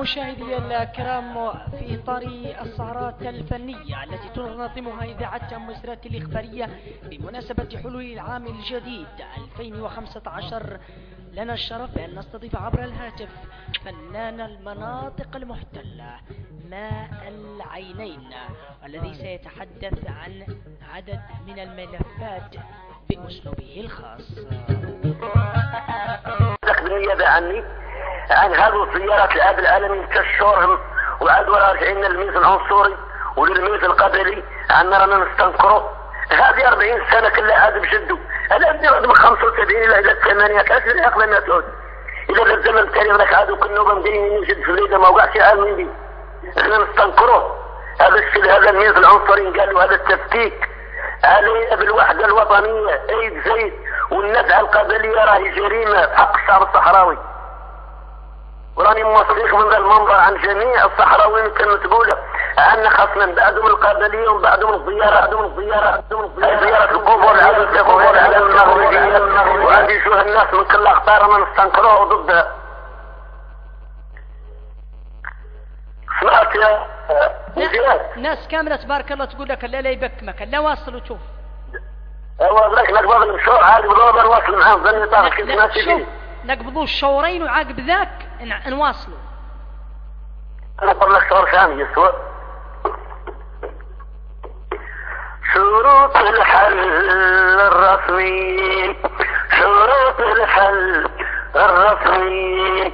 مشاهدي الكرام، في إطار السهرات الفنية التي تنظمها إذاعة مصرية الإخبارية بمناسبة حلول العام الجديد 2015، لنا الشرف بأن نستضيف عبر الهاتف فنان المناطق المحتلة ماء العينين، الذي سيتحدث عن عدد من الملفات بأسلوبه الخاص. بالنيابة عني عن هذه الزيارات الأب العالمي كشورهم وعاد راجعين للميز العنصري وللميز القبلي عنا رانا نستنكروا هذه 40 سنة كلها عاد بجدو. أنا عندي من 75 إلى 8 كاس العقل ما تعود. إذا في الزمن التاريخ ذاك عادوا كنوبة مدينين يوجد في البلاد ما وقعش عالمين دي. احنا نستنكروه هذا الشيء، هذا الميز العنصري قالوا هذا التفكيك عليه بالوحدة الوطنية عيد زيد والنزعة القبلية راهي جريمة في حق الشعب الصحراوي. وراني موصيك من ذا المنبر عن جميع الصحراويين كانوا تقوله عنا خاصنا بعدهم القبلية وبعدهم الزيارة زيارة القبور على المغربية وعاد يشوه الناس من كل اخطار ما نستنكروه ضدها. سمعت يا زياد؟ ناس كاملة تبارك الله تقول لك لا يبكمك لا واصل وشوف. ايوه ذاك نقبض المشروع عاد بضرب نواصل معاهم ظني طارق كيف ماشي فيه. نقبضوا الشورين وعاقب ذاك نواصلوا. انا اقول لك شهر ثاني يسوى شروط الحل الرسمي، شروط الحل الرسمي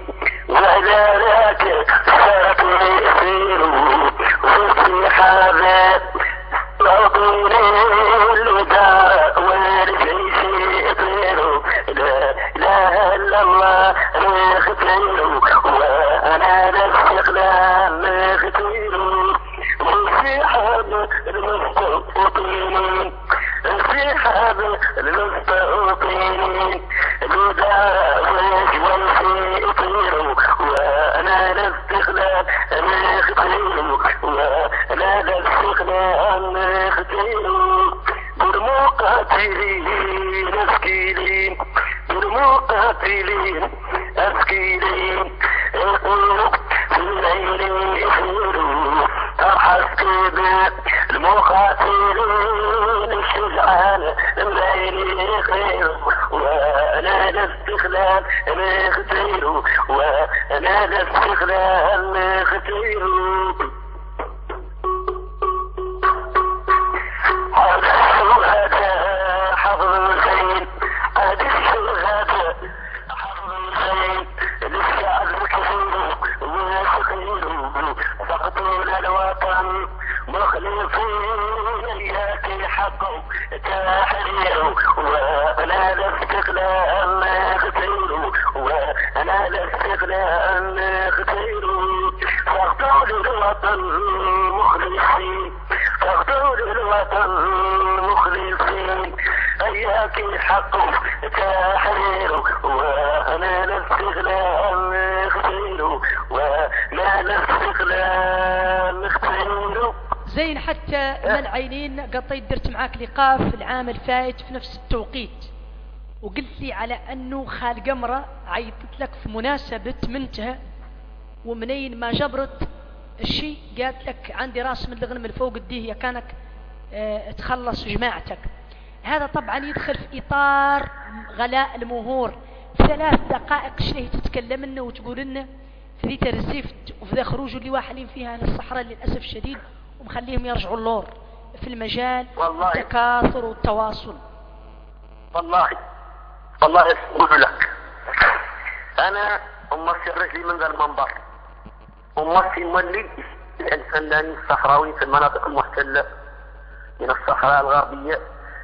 وذلك شرط يسيروا وفي حالات تعطيني الوداع والجيش يطيروا لا اله الا الله نختيروا وانا الاستقلال نختيروا في حال المستوطنين في حال المستوطنين الوداع والجيش يطيروا وانا الاستقلال نختيروا وانا الاستقلال نختيروا بالمقاتلين اسكيلين بالمقاتلين اسكيلين يقولوا في الليل يخيروا ارحس كذا المقاتلين الشجعان الليل يخيروا وانا الاستقلال نختيروا وانا الاستقلال نختيروا. حفظ الحسين هذه الشهادة حفظ الحسين للشعب الكثير ويسخير فقدوا للوطن مخلصين إياك حقه تحرير وأنا الاستقلال نختير وأنا الاستقلال نختير فاقدوا للوطن مخلصين فاقدوا للوطن مخلصين إياك حقه تحرير وأنا الاستقلال نختير وأنا الاستقلال نختير. زين حتى من العينين قطيت درت معاك لقاء في العام الفائت في نفس التوقيت وقلت لي على أنه خال قمرة عيطت لك في مناسبة منتهى ومنين ما جبرت الشيء قالت لك عندي راس من الغنم الفوق الديه كانك تخلص جماعتك. هذا طبعا يدخل في إطار غلاء المهور. 3 دقائق شنو تتكلم لنا وتقول لنا في ذي ترزفت وفي ذا خروج اللي واحدين فيها للصحراء للأسف الشديد ومخليهم يرجعوا اللور في المجال التكاثر والتواصل. والله أقول لك أنا أمسي الرجلي من ذا المنبر أمسي مولي الفنانين الصحراويين في المناطق المحتلة من الصحراء الغربية.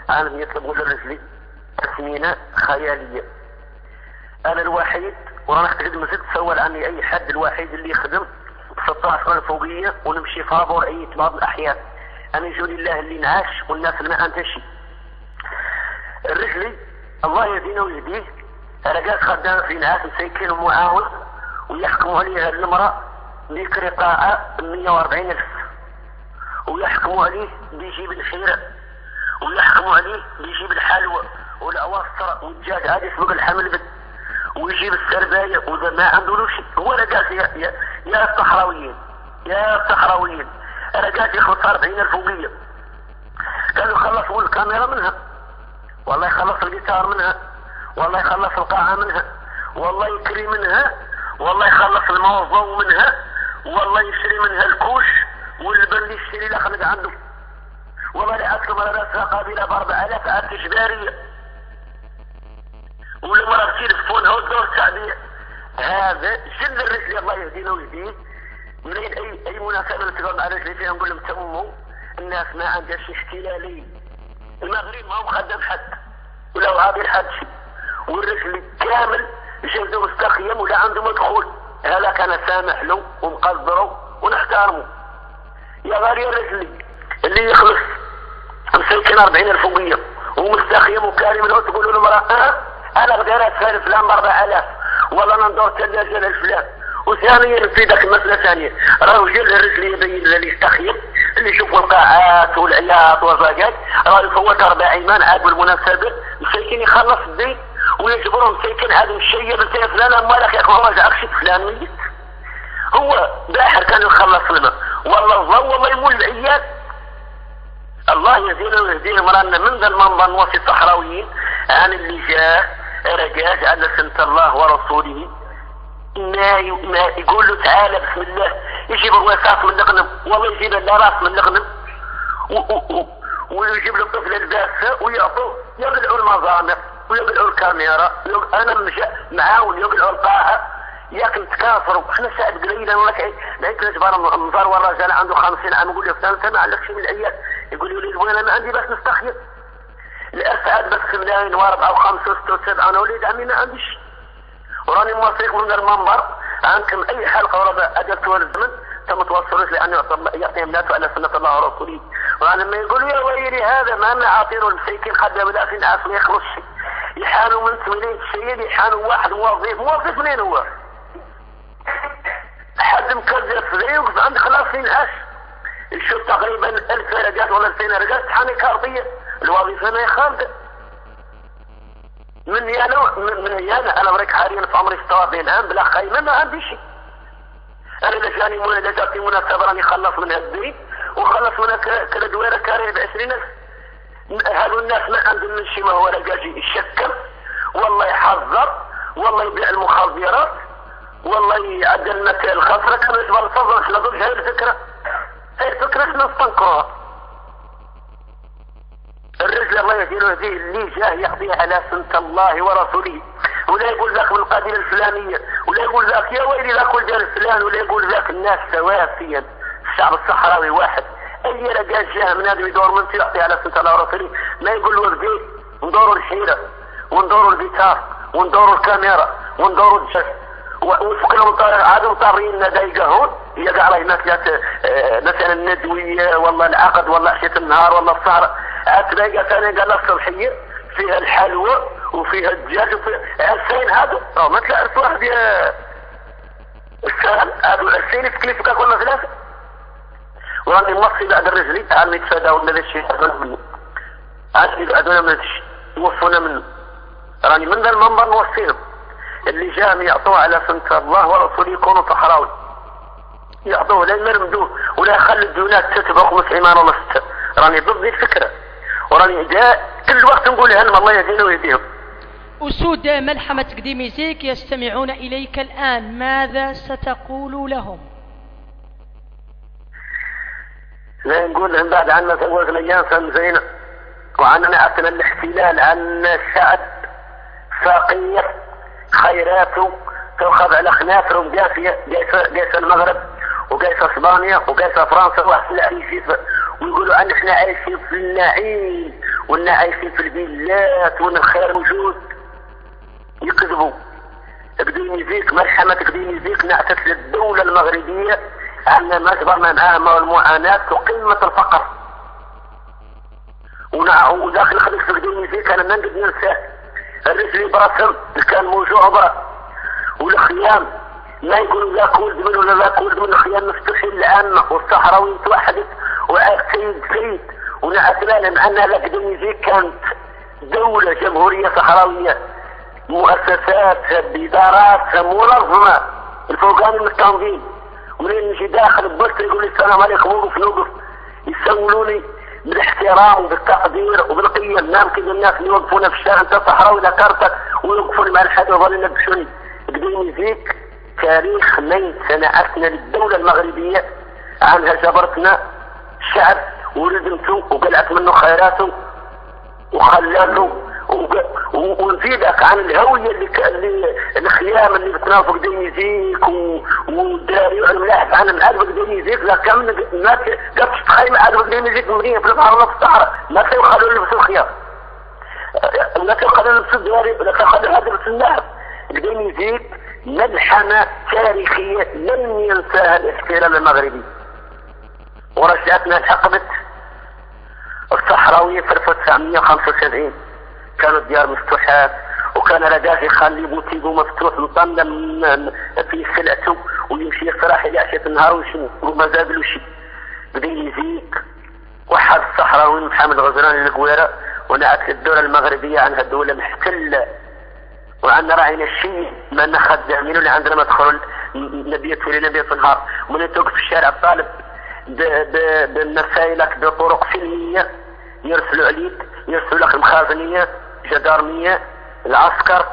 أنا يطلبوا للرجلي تسمينة خيالية. أنا الوحيد ورانا نحتاج مزيد تسول عني أي حد الوحيد اللي يخدم ب 16 الفوقية ونمشي فابور أي بعض الأحيان. أنا يجوني الله اللي نعاش والناس اللي ما أنتشي. الرجلي الله يهدينا ويهديه أنا قاعد خدام في ناس مسيكين ومعاون ويحكموا عليها المرأة ليك رقاعة 140,000 ويحكموا عليه بيجيب الخير ويحكموا عليه بيجيب الحلوى والعواصرة والدجاج هذا يسبق الحمل بد، ويجيب السرباية وإذا ما عنده شيء هو رقاس. يا الصحراويين يا الصحراويين، رقاس يخلص 40,000 وقية. كانوا يخلصوا الكاميرا منها، والله يخلص الجيتار منها، والله يخلص القاعة منها، والله يكري منها، والله يخلص الموضوع منها، والله يشتري منها الكوش والبن اللي يشتري لا خلق عنده. والله لأتكم على رأسها قابلة ب4,000 عاد إجبارية، والمرأة تصير تفونها والدور الشعبية. هذا جل الرجل الله يهدينا ويهديه. منين أي مناسبة نتقابل مع الرجل فيها نقول لهم تموا الناس ما عندهاش احتلالي. المغرب ما هو مخدم حد ولو عابر حد شيء، والرجل كامل جلده مستقيم ولا عنده مدخول. هذا كان سامح له ومقدره ونحترمه. يا غالي الرجل اللي يخلص مسكن 40,000 وقية ومستقيم وكارم له تقول له مرة انا غير اسفل فلان ب4,000 والله ندور ثلاجة للفلان. وثانيا في ذاك المسألة ثانية رجل الرجل يبين اللي يستخيم اللي يشوف القاعات والعياط والرقات راه يفوت 4 ايمان عاد بالمناسبة مسكين يخلص الدين ويجبرهم مسكين هذا الشيء بنتي فلان امالك يا اخوان ما جاكش فلان ميت. هو باحر كان يخلص لنا والله يمول العيال. الله يهدينا ويهديهم رانا من ذا المنبر نوصي الصحراويين عن اللي جاء رجاج على سنة الله ورسوله. ما يقول له تعالى بسم الله يجيب الوساط من الغنم، والله يجيب الراس من الغنم ويجيب له الطفل الباسة ويعطوه يقلعوا المظامر ويقلعوا الكاميرا. انا معاون يقلعوا القاعة ياك نتكاثروا. احنا ساعد قليلا ولك لقيت نجبر النظار والرجال عنده 50 عام يقول لي فلان انت ما عندكش من العيال، يقول لي وين انا عندي بس نستخير الاسعاد بس 2 و4 و5 و6 و7 انا وليد عمي ما عنديش. وراني موثق من المنبر عنكم اي حلقه ورا اجلتوا الزمن تم توصلوش لانه يعطيهم ناس على سنه الله ورسوله. وانا لما يقولوا يا ويلي هذا ما عاطينه المسيكين خدام لكن عاش ما يخلص شيء يحانوا من 80 شيء يحانوا واحد موظف منين هو؟ حد مكذب زي يوقف عند 50 عاش يشوف تقريبا 1000 رجال ولا 2000 رجال تحاني كارطيه الوظيفه ما يخالد. من انا بريك حاليا في عمري 46 عام بلا خيمه ما عندي شيء. انا اذا جاتني مناسبه راني خلص من هالدين وخلص من كلا دويره كاريه ب20,000. هذو الناس ما عندهم من شيء ما هو رجاجي يشكل والله يحذر والله يبيع المخدرات والله يعدل مكان الخسره. كانوا يجبر الفضل احنا ضد هاي الفكره. هاي الفكره احنا نستنكرها. الرجل الله يهديه اللي جاه يقضي على سنة الله ورسوله ولا يقول ذاك من القبيلة الفلانية ولا يقول ذاك يا ويلي ذاك الجار الفلان ولا يقول ذاك الناس سواسيا. الشعب الصحراوي واحد. اي رجال جاه من هذا يدور من يعطي على سنة الله ورسوله ما يقول له وردي ندوروا الحيرة وندوروا الجيتار وندوروا الكاميرا وندوروا الجس وفكرهم عادوا مطارين دايقهون يقع على هناك مثلا الندوية والله العقد والله عشية النهار والله السهرة اتلاقى ثاني قال الصبحية فيها الحلوى وفيها الدجاج وفيها عرسين. هادو ما تلاقي واحد يا السهل هادو العرسين يتكلفك كلنا 3. وراني موصي بعد الرجلي عم يتفاداو من هذا الشيء منه عاد يبعدونا من هذا الشيء يوفونا منه. راني من ذا المنبر نوصيهم اللي جاهم يعطوه على سنة الله ورسوله يكونوا صحراوي يعطوه لا يمرمدوه ولا يخلي الديونات تتبع 5 عمان ولا 6. راني ضد الفكرة وراني جاء كل وقت نقولها لهم الله يهدينا ويهديهم. أسود ملحمة قديميزيك يستمعون إليك الآن ماذا ستقول لهم؟ لا نقول لهم بعد عنا سويت الأيام سنزينة وعننا عتنا الاحتلال عنا الشعب فقير خيراته تأخذ على خنافرهم قيس المغرب وقيس اسبانيا وقيس فرنسا واحد عايشين ويقولوا ان احنا عايشين في النعيم وان عايشين في الفيلات وان الخير موجود. يكذبوا. قديم يزيك ملحمة قديم يزيك نعتت للدولة المغربية ان ما جبرنا معاها المعاناة وقمة الفقر. وداخل خليك في قديم يزيك انا ما نقدر ننساه الرجل برسم كان موجوع برا والخيام ما يقولوا ذاك ولد من ولا ذاك ولد من. الخيام مفتوحين العامة والصحراويين توحدت وعاد سيد ونعتبر لهم أنها الأكاديمية كانت دولة جمهورية صحراوية، مؤسسات بإدارات منظمة الفوقاني من التنظيم، ولين نجي داخل بوسط يقول لي السلام عليكم وقف يسولوني بالاحترام وبالتقدير وبالقيم. نعم كذا الناس اللي يوقفونا في الشارع انت صحراوي لا كارتك ويوقفوني مع الحد وظل ينبشوني. قديم يزيك تاريخ من صناعتنا للدولة المغربية عنها جبرتنا الشعب وردمته وقلعت منه خيراته وخلاته ونزيدك عن الهوية اللي الخيام اللي بتنافق دينيزيك وداري الملاحظ عن الأدب دينيزيك. لا كم الناس قد تتخيم أدب دينيزيك مدينة في البحر ولا في الصحراء ما كانوا يخلوا يلبسوا الخيام، ما كانوا يخلوا يلبسوا الداري ولا كانوا يخلوا يلبسوا الناس. دينيزيك ملحمة تاريخية لن ينساها الاحتلال المغربي، ورجعتنا الحقبة الصحراوية في 1975. كانت ديار مفتوحات وكان رجاجي خلي بوتيقو مفتوح مطمن في سلعته ويمشي يصراح إلى عشية النهار وما زاد شيء. بدي يزيك واحد الصحراوي محمد غزراني القويرة ونعت الدولة المغربية عنها دولة محتلة وعندنا راعينا الشيء ما نخدمين اللي عندنا ما تدخل نبي في نبي في النهار ومن توقف في الشارع الطالب بمسائلك بطرق سلمية يرسلوا عليك، يرسلوا لك المخازنية جدارمية العسكر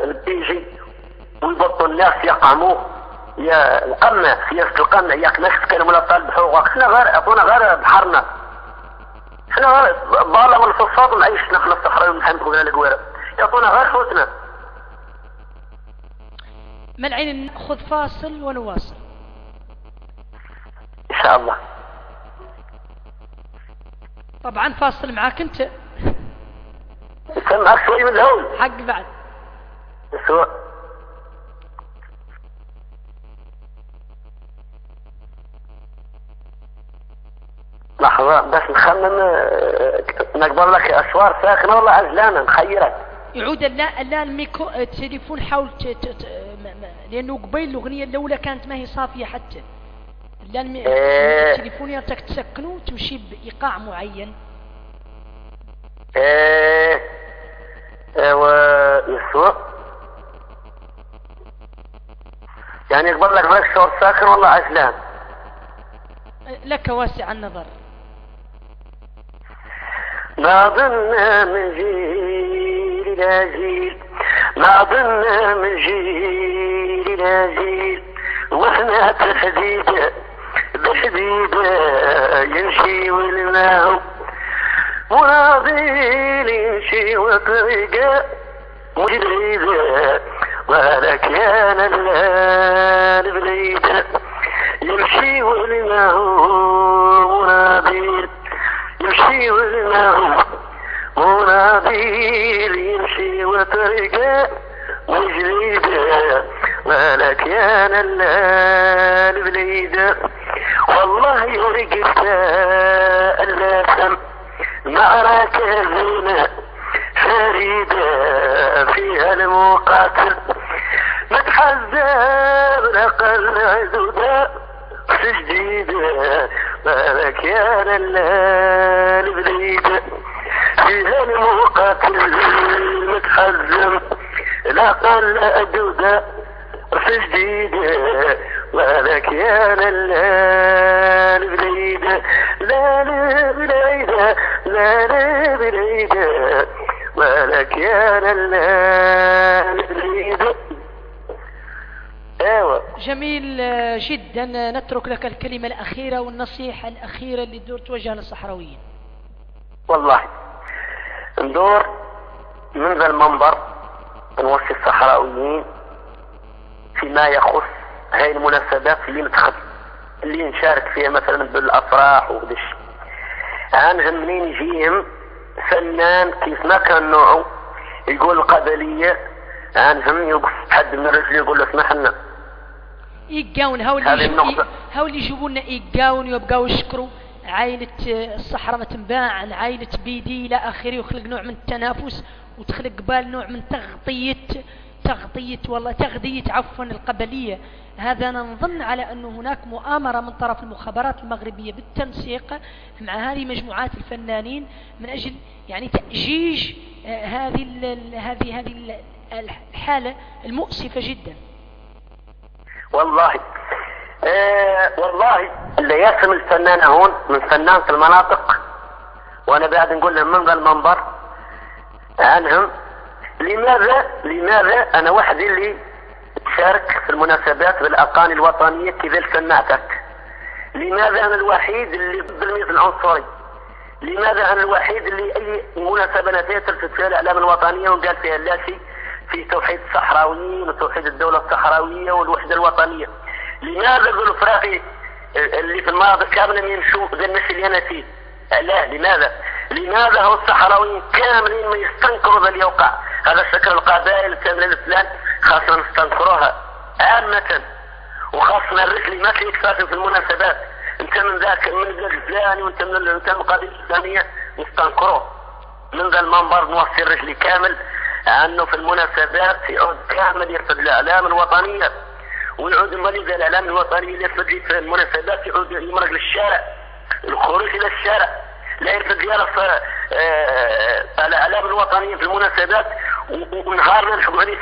البيجي ويبطوا الناس يقعموه يا القمة سياسة القمة ياك ناس تكلموا للطالب بحقوقك. احنا غير اعطونا غير بحرنا، احنا غير بالا والفصاد ونعيشنا احنا الصحراء ونحمد قبلنا القويرة يعطونا غير حوتنا. ملعين ناخذ فاصل ونواصل ان شاء الله. طبعا فاصل معاك انت سمعك شوي من الهول حق بعد سواء لحظة بس نخمم نقبل لك أسوار ساخنة والله عجلانة نخيرك. يعود الآن الميكرو التليفون حاول لأنه قبيل الأغنية الأولى كانت ما هي صافية حتى الآن التليفون يرتك تسكنه وتمشي بإيقاع معين. يسوع يعني يقبل لك بس شعور ساخن والله عجلان لك واسع النظر. ما ظن من جيل إلى جيل، ما ظن من جيل إلى جيل واحنا تحديد بحديد يمشي ولناه مناضل يمشي وطريقه مجريده ولا كان البليد يمشي ولناه مناضل يمشي ولناه مناضل يمشي وطريقه مجريده ولا كان البليد والله يرقد اللسم معركة زينة فريدة فيها المقاتل متحزب لقل عزوده سجديده ما كان البليد فيها المقاتل متحزب لقل عزوده سجديده ولا كان البليد لا البليد لا البليد ولا كان البليد. ايوه جميل جدا. نترك لك الكلمة الأخيرة والنصيحة الأخيرة اللي تدور توجهها للصحراويين. والله ندور من ذا المنبر نوصي الصحراويين فيما يخص هاي المناسبات اللي نشارك فيها مثلا بالافراح وبدش عنهم منين يجيهم فنان كيف ما كان نوعه يقول القبلية عنهم يوقف حد من الرجل يقول له اسمح لنا يقاون هاول يجيبوا لنا يقاون ويبقاو يشكروا عائلة الصحراء ما تنباع عن عائلة بيدي الى اخره ويخلق نوع من التنافس وتخلق قبال نوع من تغطية تغذية القبلية. هذا أنا نظن على أنه هناك مؤامرة من طرف المخابرات المغربية بالتنسيق مع هذه مجموعات الفنانين من أجل يعني تأجيج هذه الحالة المؤسفة جدا. والله اللي يفهم الفنان هون من فنان في المناطق، وانا بعد نقول لهم من ذا المنبر عنهم، لماذا انا وحدي اللي شارك في المناسبات بالاغاني الوطنيه كذا سمعتك؟ لماذا انا الوحيد اللي ضد الميز العنصري؟ لماذا انا الوحيد اللي اي مناسبه نتيجه تلفت فيها الاعلام الوطنيه وقال فيها لا شيء في توحيد الصحراويين وتوحيد الدوله الصحراويه والوحده الوطنيه؟ لماذا يقولوا فراقي اللي في المناطق كامله يمشوا ذا الناس اللي انا فيه؟ لا، لماذا هو الصحراويين كاملين ما يستنكروا ذا اللي يوقع؟ هذا شكل القبائل كامله الاسلام خاصنا نستنكروها عامه، وخاصنا الرجل ما تيكفاكم في المناسبات، انت من ذاك من البلاد الفلاني وانت من القبيله الفلانيه نستنكروه. من ذا المنبر نوصي الرجل كامل انه في المناسبات يعود كامل يرفض الاعلام الوطنيه، ويعود مريض الاعلام الوطني اللي يرفض في المناسبات يعود يمرق للشارع، الخروج الى الشارع، لا يرفض يرف الاعلام الوطنيه في المناسبات، ونهار نلحقوا عليه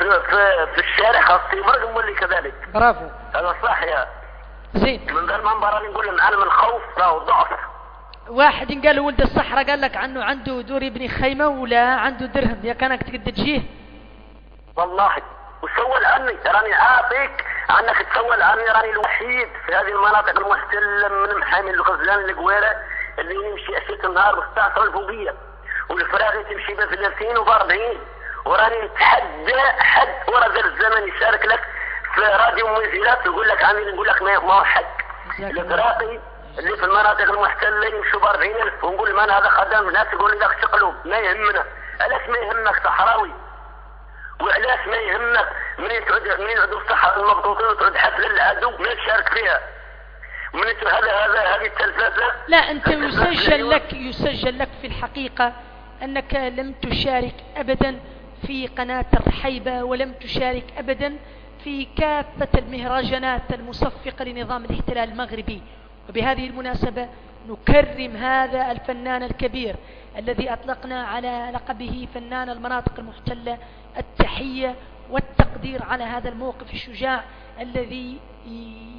في الشارع خاص يمرق مولي كذلك. برافو، هذا صح يا زين. من ذا المنبر انا نقول لهم عالم الخوف له ضعف. واحد قال ولد الصحراء قال لك عنه عنده دور يبني خيمه ولا عنده درهم، يا كانك تقدر تجيه؟ والله وسول عني، راني عاطيك عنك تسول عني، راني الوحيد في هذه المناطق المحتله من محامي الغزلان القويره اللي يمشي اشيك النهار بالساعه الفوقيه، والفراغي تمشي به في 240، وراني نتحدى حد ورا ذا الزمن يشارك لك في راديو موزيلات يقول لك عامل، نقول لك ما هو حق. الفراقي اللي في المناطق المحتله يمشوا ب 40,000 ونقول من هذا خدام الناس، يقول لي ذاك شقلوب ما يهمنا. علاش ما يهمك صحراوي؟ وعلاش ما يهمك منين يعودوا الصحراء المضغوطين وتعود حفله العدو ما تشارك فيها؟ هذه التلفزه. لا، انت يسجل لك في الحقيقه انك لم تشارك ابدا في قناه الرحيبه، ولم تشارك ابدا في كافه المهرجانات المصفقه لنظام الاحتلال المغربي. وبهذه المناسبه نكرم هذا الفنان الكبير الذي اطلقنا على لقبه فنان المناطق المحتله التحيه والتقدير على هذا الموقف الشجاع الذي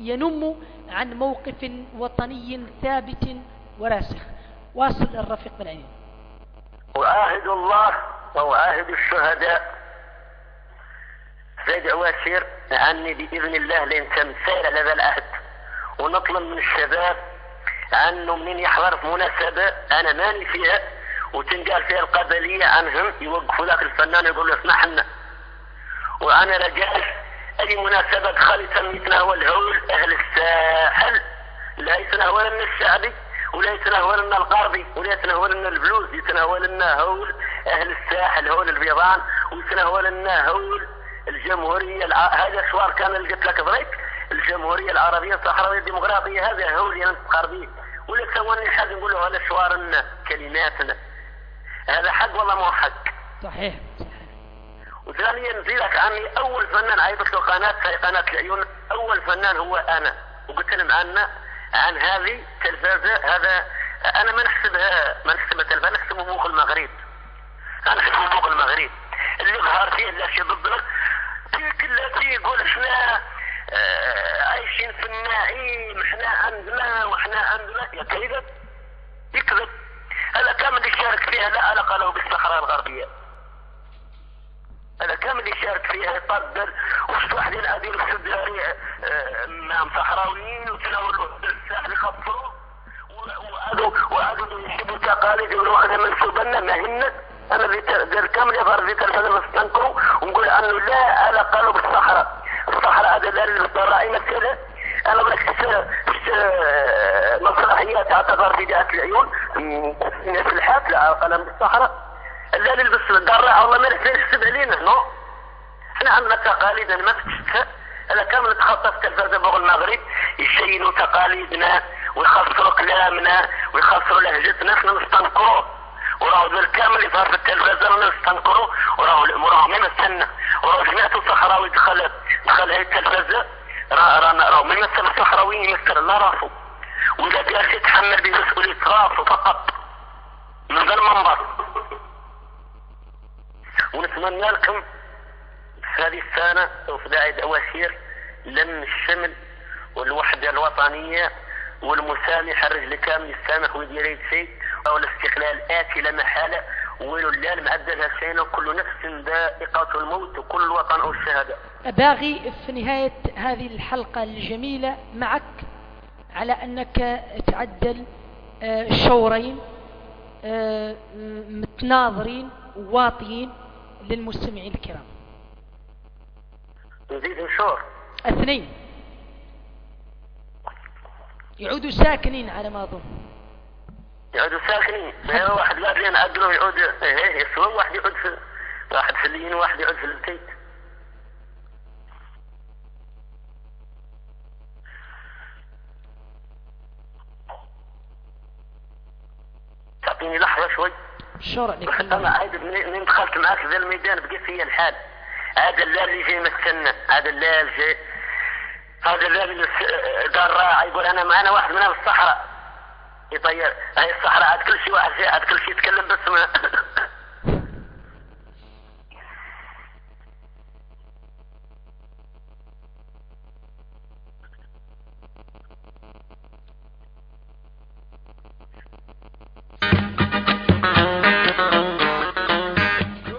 ينم عن موقف وطني ثابت وراسخ. واصل الرفيق بالعين. وأعهد الله وأعهد الشهداء سيد عواشر عني بإذن الله لين تمثال على ذا العهد، ونطلب من الشباب عنه منين يحضر في مناسبة أنا ماني فيها وتنقال فيها القبلية عنهم يوقفوا ذاك الفنان يقول له اسمح لنا. وأنا رجال أي مناسبة خالصة يتناول هول أهل الساحل، لا يتناول لنا الشعبي ولا يتناول لنا الغربي ولا يتناول لنا البلوز، يتناول لنا هول أهل الساحل هول البيضان، ويتناول لنا هول الجمهورية هذا شوار كان اللي قلت لك ضريك الجمهورية العربية الصحراوية الديمقراطية، هذا هول اللي نفخر به. ولا سواني حد نقول له هذا شوارنا كلماتنا، هذا حق والله مو حق. صحيح. وثانيا نزيدك عني اول فنان عيطت له قناة العيون، اول فنان هو انا، وقلت لهم عن هذه التلفازة. هذا انا ما نحسبها تلفازة، نحسبه موق المغرب. انا نحسبه موق المغرب اللي ظهر فيه الاشياء ضدنا، تلك التي يقول احنا عايشين في النعيم، احنا عندنا يا كذب يكذب. هذا كامل يشارك فيها لا علاقة له بالصحراء الغربية، هذا كامل يشارك فيها يطبل وشت واحد ينادي السداري مع صحراويين وتناولوا الساحل يخفروا وعادوا يحبوا تقاليد يقولوا احنا منسوبنا ما هن. انا ذي كامل يظهر ذي تلفزة نستنكروا ونقول انه لا علاقة له بالصحراء. الصحراء هذا لا للضرائب كذا. انا بلك مسرحيات اعتبر في ذات العيون في الحافلة على قلم بالصحراء لا نلبس الدراع والله ما نحسب علينا نو. احنا عندنا تقاليد ما تشتهى. هذا كامل نتخطى في تلفزة بغ المغرب يشينوا تقاليدنا ويخسروا كلامنا ويخسروا لهجتنا، احنا نستنكروه. وراهو ذا الكامل يظهر في التلفزة نستنكروه، وراهو ما يمثلنا. ورجعت صحراوي دخل هاي التلفزة راه من يمثل الصحراوي يمثل لا راسه ولا جالس يتحمل بمسؤولية راسه فقط من ذا المنبر. ونتمنى لكم في هذه السنة وفي داعي الأواشير لم الشمل والوحدة الوطنية والمسامحة الرجل كامل يسامح ويدير يد شيء والاستقلال آتي لا محالة ويل لا المعدل هالشيء وكل نفس ذائقة الموت وكل الوطن أو الشهادة. باغي في نهاية هذه الحلقة الجميلة معك على أنك تعدل شورين متناظرين واطيين للمستمعين الكرام. نزيد نشور 2 يعودوا ساكنين على ما أظن. يعودوا ساكنين واحد قال لي أنا أدلو يعود يسوى واحد يعود في اللين وواحد يعود في البيت. تعطيني لحظة شوي. شور عليك أنا عايد من دخلت معاك ذا الميدان بقيت فيا الحال. هذا الليل اللي جاي مستنى هذا الليل جاي هذا الليل دار راعي يقول أنا واحد من الصحراء يطير هاي الصحراء عاد كل شيء واحد جاي عاد كل شيء يتكلم بس ما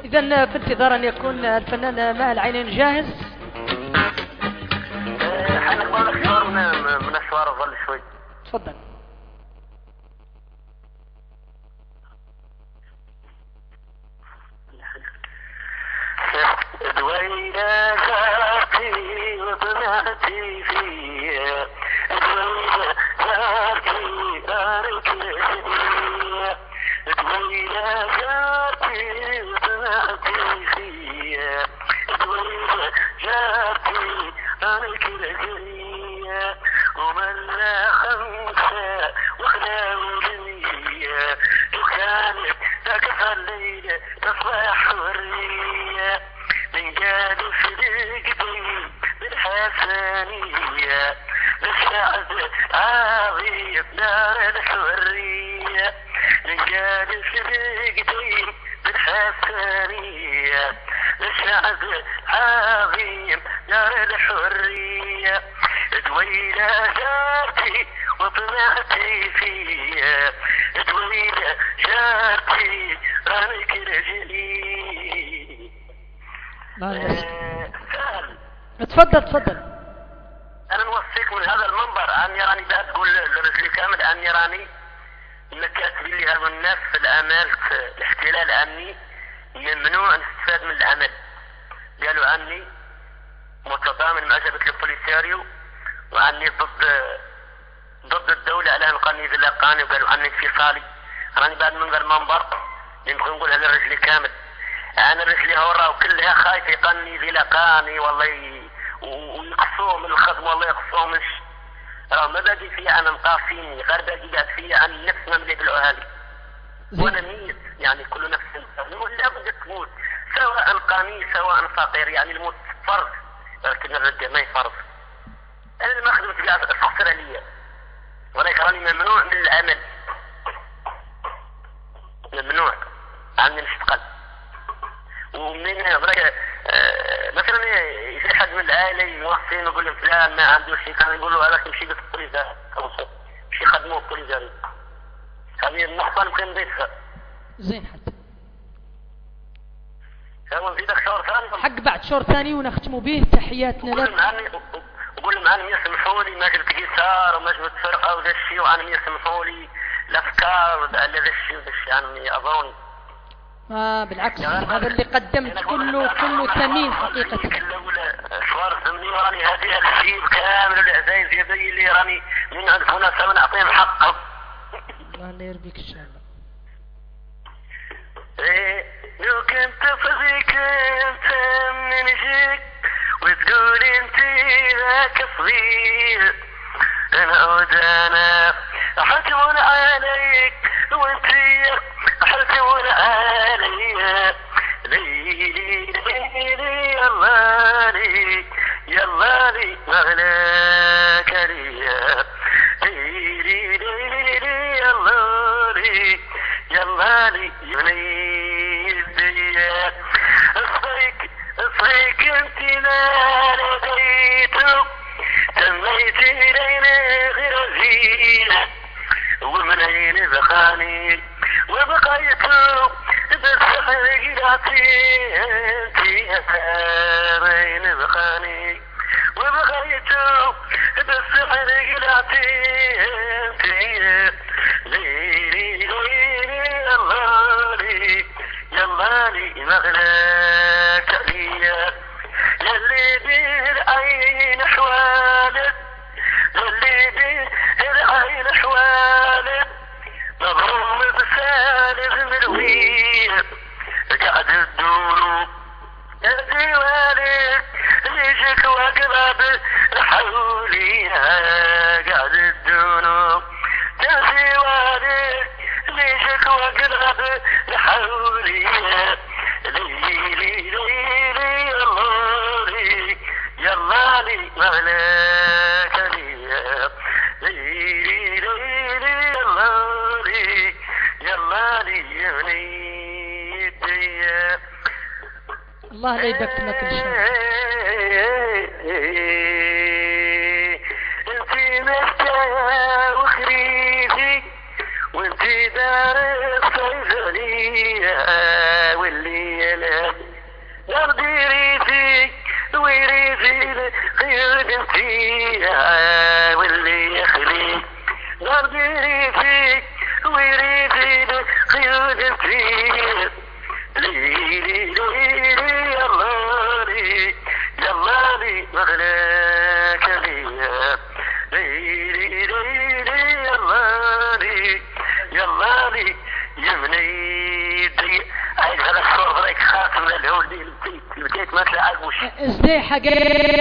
إذن في انتظار أن يكون الفنان ماء العينين جاهز. حنقبل لك شعور من الشوارع ظل شوي. تفضل. دوينا زارتي وطلعتي فيها دوينا زارتي دارك الجدية دوينا زارتي وطلعتي فيها دوينا زارتي دارك الجدية ومن لا خمسة وخلا ولية وكانت تكفى الليلة تصبح حرية من جالس رقدي بالحسنية للشعب عظيم دار الحرية من جالس رقدي بالحسنية للشعب عظيم دار الحرية دويلة جارتي وطلعتي فيها دويلة جارتي رانك رجلي. تفضل. انا نوصيك من هذا المنبر اني راني بقى تقول لرجلي كامل اني راني انك كاتبين لي هذا الناس في الامال في الاحتلال اني ممنوع نستفاد من العمل. قالوا عني متضامن مع جبهة البوليساريو وعني ضد الدولة على انقاني ذي الاقاني وقالوا عني انفصالي. راني بعد من ذا المنبر نبغي نقولها للرجلي كامل. انا رجلي هورا وكلها خايف يقني ذي لقاني والله ويقصوه من الخدمة والله يقصوه مش راه ما باقي فيها انا مقاسيني غير باقي قاعد فيها عن نفسنا اللي بالاهالي وانا ميت يعني كل نفس ولا بد تموت سواء قاني سواء فقير يعني الموت فرض لكن الرجع ما يفرض. انا ما خدمت قاعد تخسر عليا ولكن راني ممنوع من العمل ممنوع عني نشتغل. ومن مثلا يجي حد من العائله يوصيني يقول لهم فلان ما عنده شيء كان يقول له هذاك يمشي للبوليس شي خدمه البوليس هذه النقطه اللي نضيفها. زين حتى هو نزيدك شهر ثاني حق بعد شهر ثاني ونختموا به. تحياتنا لك. وقول لهم عني يسمحوا لي ما جبت قيثار وما جبت فرقه وذا الشيء وعني يسمحوا لي الافكار على ذا الشيء وذا الشيء يعني اظن بالعكس هذا اللي قدمت كله ثمين حقيقة. شوار ثمني وراني هذه الشيء كامل العزايز يبين اللي راني من عند مناسبة نعطيهم حقهم. الله يرضيك ان شاء الله. لو كنت صديق انت من جيك وتقول انت ذاك صغير انا حكمون عليك وانت حكمون علي ليلي ليلي يمالي يمالي مغلاك ليا ليلي ليلي يمالي يمالي ينيديا اصفيك انت ما لقيته تميت الينا غير زينه ومن عين بقاني وبقيت بس حقيقتي انت عين بقاني وبقيت بس حقيقتي انت ليلي ليلي يمالي يمالي مغلاك ليا يلي بالعين حوالك يلي بالعين حوالك مظلوم بسالف ملوية قاعد الدولو الديوانك ليشك واقرب لحوليها قاعد الدولو الديوانك ليشك واقرب لحوليها ليلي ليلي يمالي يمالي مغلاك ليا ليلي ليلي يمالي يمالي يمنيديا الله لا يدكمك ان شاء الله. انتي مفتاح وخريفي وانتي دار الصيدلية واللي يلعب يرضي ريفي ويريفي خير بنتيها واللي يخلي يرضي ريفي ويريفي خير بنتيها ليلي ليلي يمالي يمالي مغلاك ليا ليلي ليلي يمالي يمالي يمنيدي عايز هذا الصوت رايك خاتم للهول دي البيت ما تلاقي ازاي حاجة